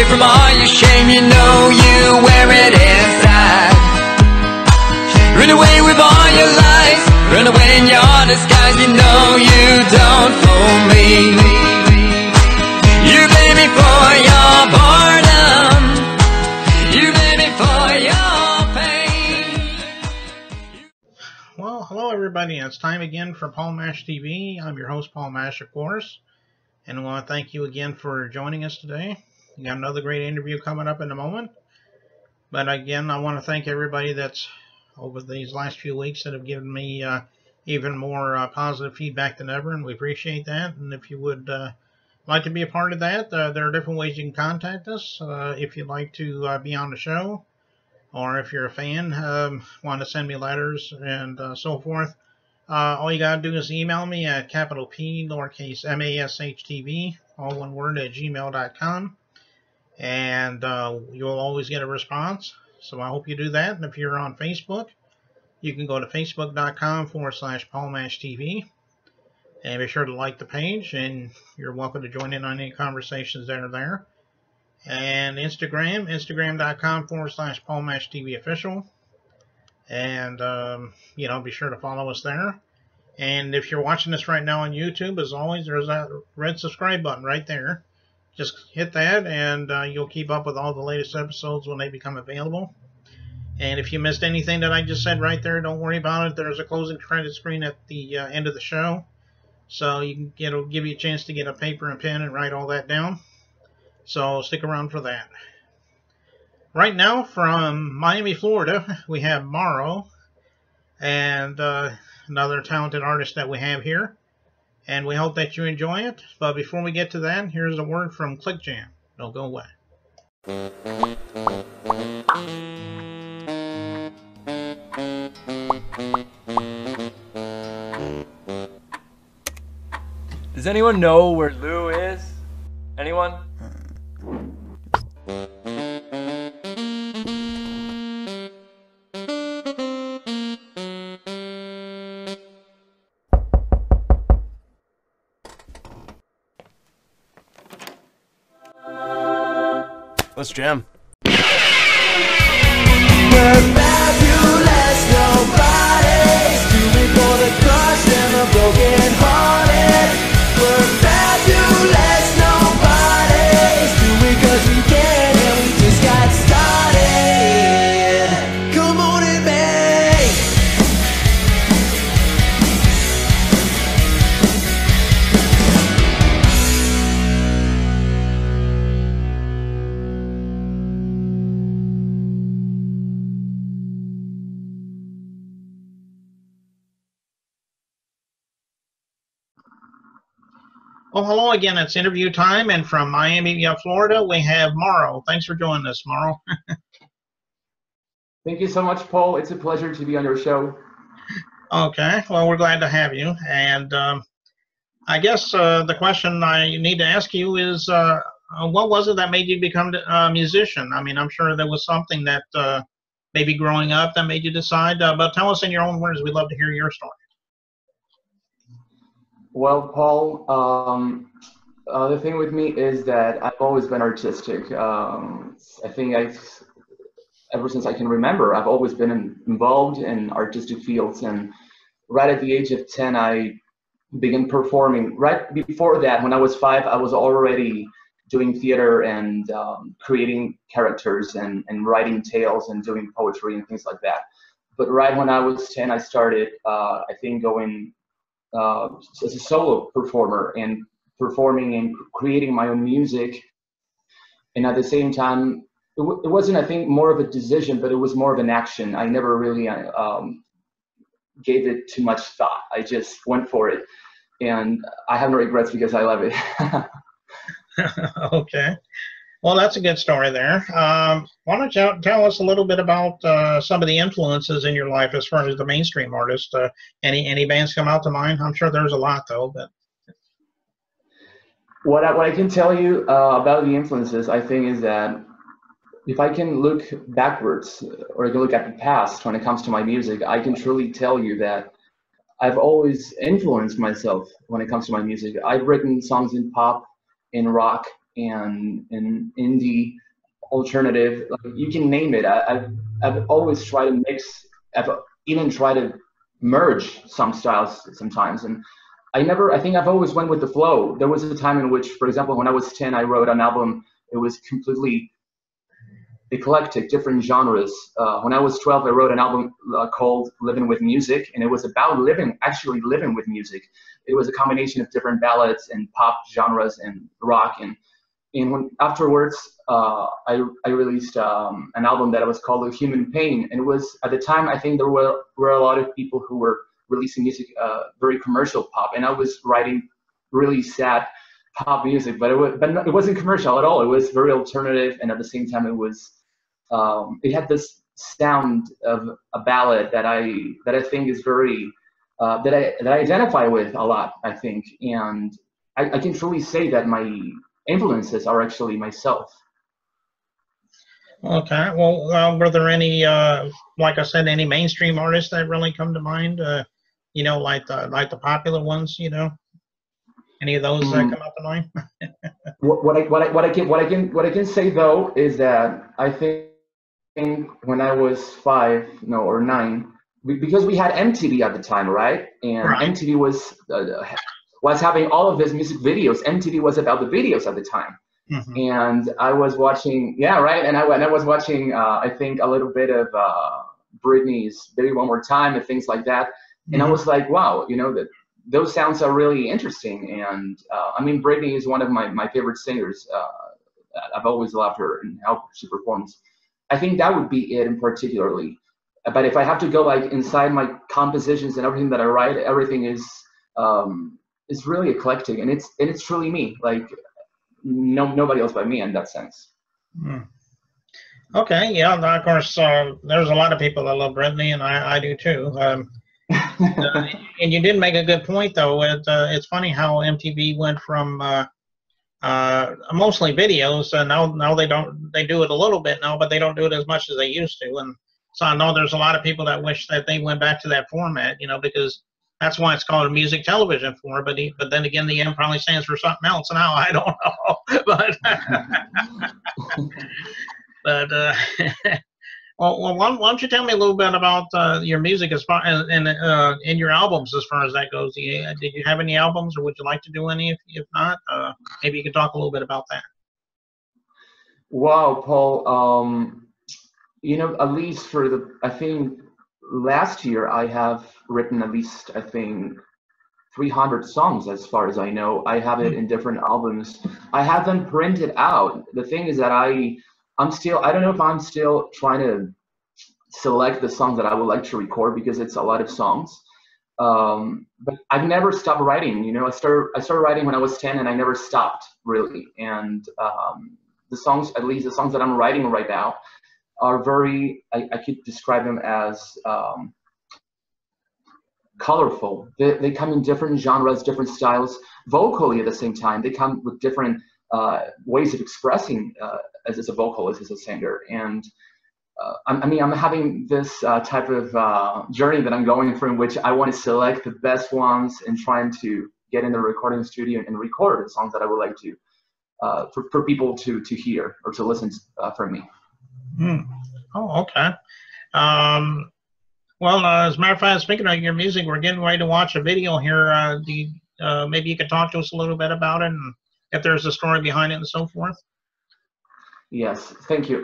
away from all your shame, you know you wear it inside. Run away with all your lies, run away in your disguise, you know you don't fool me. You blame me for your boredom, you blame me for your pain. Well, hello everybody, it's time again for Paul Mash TV. I'm your host, Paul Mash, of course, and I want to thank you again for joining us today. We got another great interview coming up in a moment, but again, I want to thank everybody that's over these last few weeks that have given me even more positive feedback than ever, and we appreciate that. And if you would like to be a part of that, there are different ways you can contact us. If you'd like to be on the show, or if you're a fan, want to send me letters and so forth, all you got to do is email me at capital P, lowercase MASHTV, all one word, at gmail.com, and you'll always get a response. So I hope you do that. And if you're on Facebook, you can go to facebook.com/PaulMashTV and be sure to like the page, and you're welcome to join in on any conversations that are there. And Instagram, instagram.com/PaulMashTVofficial, and be sure to follow us there. And if you're watching this right now on YouTube, as always, there's that red subscribe button right there. Just hit that, and you'll keep up with all the latest episodes when they become available. And if you missed anything that I just said right there, don't worry about it. There's a closing credit screen at the end of the show, so it'll give you a chance to get a paper and pen and write all that down. So stick around for that. Right now, from Miami, Florida, we have Mauro, and another talented artist that we have here. And we hope that you enjoy it. But before we get to that, here's a word from ClickJam. Don't go away. Does anyone know where Lou is? Anyone? Let's jam. We're fabulous, nobody's doing for the crushed and the broken hearted. We're fabulous, nobody's doing 'cause we can, and we just got started. Come on in, man. Well, hello again. It's interview time, and from Miami, Florida, we have Mauro. Thanks for joining us, Mauro. Thank you so much, Paul. It's a pleasure to be on your show. Okay, well, we're glad to have you. And I guess the question I need to ask you is, what was it that made you become a musician? I mean, I'm sure there was something that maybe growing up that made you decide, but tell us in your own words. We'd love to hear your story. Well, Paul, the thing with me is that I've always been artistic. I think ever since I can remember, I've always been involved in artistic fields. And right at the age of 10, I began performing. Right before that, when I was 5, I was already doing theater and creating characters and writing tales and doing poetry and things like that. But right when I was 10, I started, I think, going as a solo performer and performing and creating my own music. And at the same time, it wasn't, I think, more of a decision, but it was more of an action. I never really gave it too much thought. I just went for it. And I have no regrets because I love it. Okay. Well, that's a good story there. Why don't you tell us a little bit about some of the influences in your life as far as the mainstream artist? Any bands come out to mind? I'm sure there's a lot, though. But what I can tell you about the influences, I think, is that if I can look backwards or I can look at the past when it comes to my music, I can truly tell you that I've always influenced myself when it comes to my music. I've written songs in pop, in rock, and indie, alternative. Like, you can name it. I've always tried to mix. I've even tried to merge some styles sometimes, and I think I've always went with the flow. There was a time in which, for example, when I was 10, I wrote an album. It was completely eclectic, different genres. When I was 12, I wrote an album called Living with Music, and it was about actually living with music. It was a combination of different ballads and pop genres and rock. And afterwards, I released an album that was called Human Pain. And it was, at the time, I think there were a lot of people who were releasing music, very commercial pop. And I was writing really sad pop music, but it wasn't commercial at all. It was very alternative, and at the same time, it had this sound of a ballad that I think is very that I identify with a lot, I think, and I can truly say that my influences are actually myself. Okay. Well, were there any, like I said, any mainstream artists that really come to mind? Like the popular ones. Any of those that come up to mind? What I can say though is that I think when I was 5, no, or 9, because we had MTV at the time, right? And Right. MTV was having all of these music videos. MTV was about the videos at the time. Mm-hmm. And I was watching, yeah, right. And I was watching, I think, a little bit of Britney's "Baby One More Time" and things like that. And I was like, wow, that those sounds are really interesting. And I mean, Britney is one of my favorite singers. I've always loved her and how she performs. I think that would be it in particularly. But if I have to go like inside my compositions and everything that I write, everything is really eclectic, and it's truly me. Like, nobody else but me in that sense. Okay, yeah, of course, there's a lot of people that love Britney, and I do too. And you did make a good point, though. It's funny how MTV went from mostly videos, and now they do it a little bit now, but they don't do it as much as they used to. And so I know there's a lot of people that wish that they went back to that format, because that's why it's called a music television form. But then again, the M probably stands for something else now. I don't know, but well, why don't you tell me a little bit about your music as far and your albums as far as that goes? Did you have any albums, or would you like to do any? If not, maybe you could talk a little bit about that. Wow, Paul. At least I think last year I have written at least, I think, 300 songs as far as I know. I have it in different albums. I have them printed out. The thing is that I don't know if I'm still trying to select the songs that I would like to record, because it's a lot of songs. But I've never stopped writing. I started writing when I was 10, and I never stopped really. And the songs, at least the songs that I'm writing right now, are very, I could describe them as colorful. They come in different genres, different styles, vocally at the same time. They come with different ways of expressing as a vocalist, as a singer. And I'm having this type of journey that I'm going through, in which I want to select the best ones and trying to get in the recording studio and record the songs that I would like to for people to hear or to listen from me. Oh, okay. Well, as a matter of fact, speaking of your music, we're getting ready to watch a video here. Maybe you could talk to us a little bit about it, and if there's a story behind it and so forth. Yes, thank you.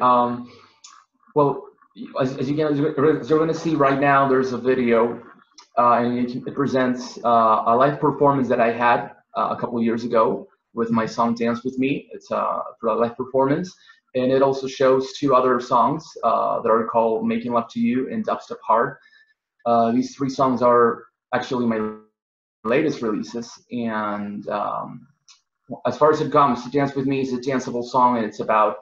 Well, as you're going to see right now, there's a video, and it presents a live performance that I had a couple years ago with my song "Dance With Me." It's for a live performance. And it also shows 2 other songs that are called "Making Love to You" and "Dubstep Hard." These 3 songs are actually my latest releases. And as far as it comes, "Dance With Me" is a danceable song, and it's about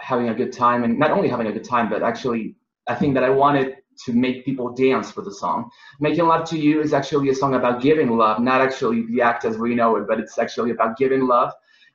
having a good time. And not only having a good time, but actually, I think that I wanted to make people dance with the song. "Making Love to You" is actually a song about giving love, not actually the act as we know it, but it's actually about giving love.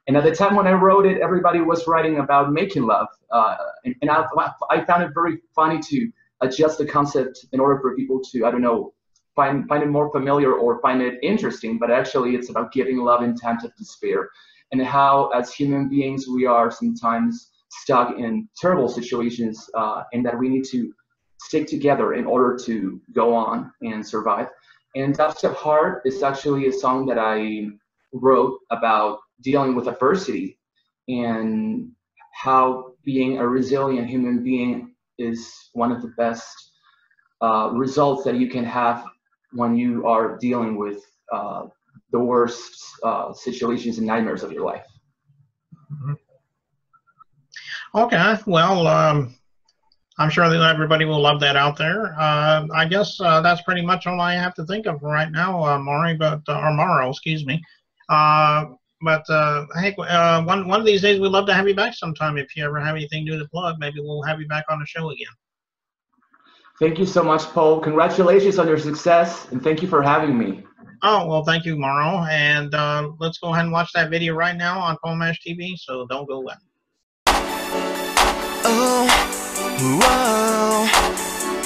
And at the time when I wrote it, everybody was writing about making love. And I found it very funny to adjust the concept in order for people to, I don't know, find it more familiar or find it interesting. But actually, it's about giving love in times of despair. and how as human beings we are sometimes stuck in terrible situations, and that we need to stick together in order to go on and survive. And Dubstep Heart is actually a song that I wrote about dealing with adversity and how being a resilient human being is one of the best results that you can have when you are dealing with the worst situations and nightmares of your life. Okay, well, I'm sure that everybody will love that out there. I guess that's pretty much all I have to think of right now, or Mauro, excuse me. Hey, one of these days we'd love to have you back sometime. If you ever have anything new to plug, maybe we'll have you back on the show again. Thank you so much, Paul. Congratulations on your success, and thank you for having me. Oh, well, thank you, Mauro. And let's go ahead and watch that video right now on Paul Mash TV, so don't go away. Oh, whoa,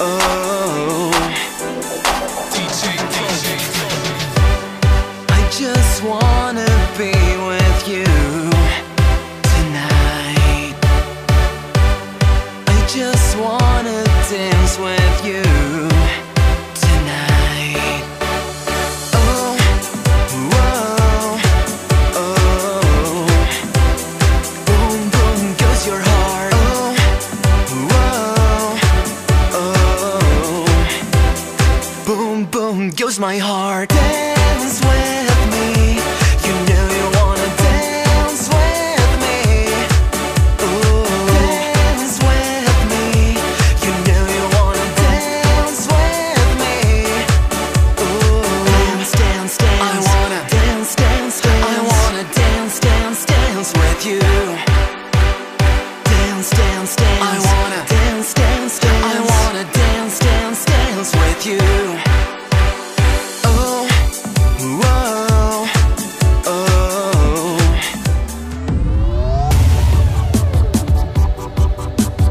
oh. I just wanna be with you tonight. I just wanna dance with you tonight. Oh, whoa, oh. Boom, boom goes your heart. Boom, boom goes my heart. Dance with me. You know you wanna dance with me. Ooh, dance with me. You know you wanna dance with me. Ooh, dance, dance, dance. I wanna dance, dance, dance. I wanna dance, dance, dance with you. Dance, dance, dance. I wanna dance, dance, dance. I wanna dance, dance, dance with you. Oh, whoa, oh.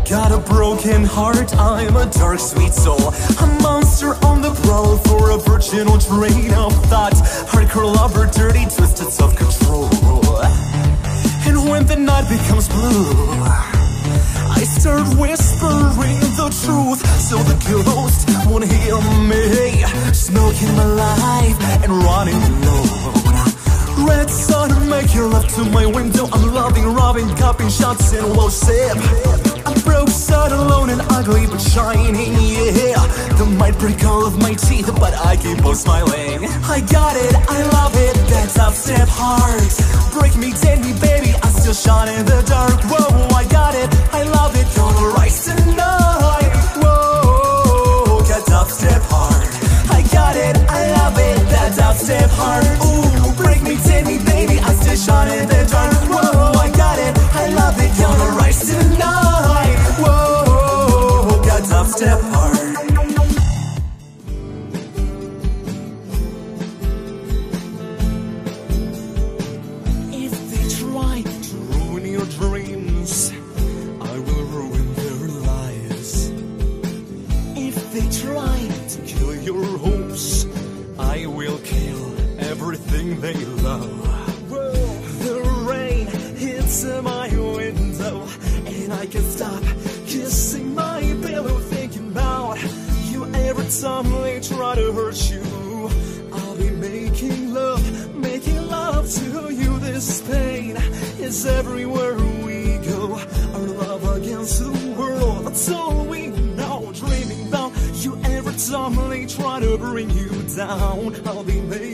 Got a broken heart, I'm a dark sweet soul, a monster on the prowl for a virginal train of thought. Hardcore lover, dirty, twisted self-control. And when the night becomes blue, I start whispering the truth, so the ghost won't hear me. Smoking my life and running alone. Red sun, make your love to my window. I'm loving, robbing, cupping shots and low sip. I'm broke, sad, alone and ugly but shining, yeah. The might break all of my teeth, but I keep on smiling. I got it, I love it, that dubstep heart. Break me, take me, baby, I still shine in the dark. Whoa, I got it, I love it, gonna rise tonight. Whoa, that dubstep heart. I got it, I love it, that dubstep heart. Ooh, break me, take me, baby, I still shine in the dark. Whoa, I got it, I love it, gonna rise tonight. Whoa, that dubstep heart. They love. The rain hits my window, and I can't stop kissing my pillow, thinking about you every time they try to hurt you. I'll be making love to you. This pain is everywhere we go. Our love against the world, that's all we know. Dreaming about you every time they try to bring you down. I'll be making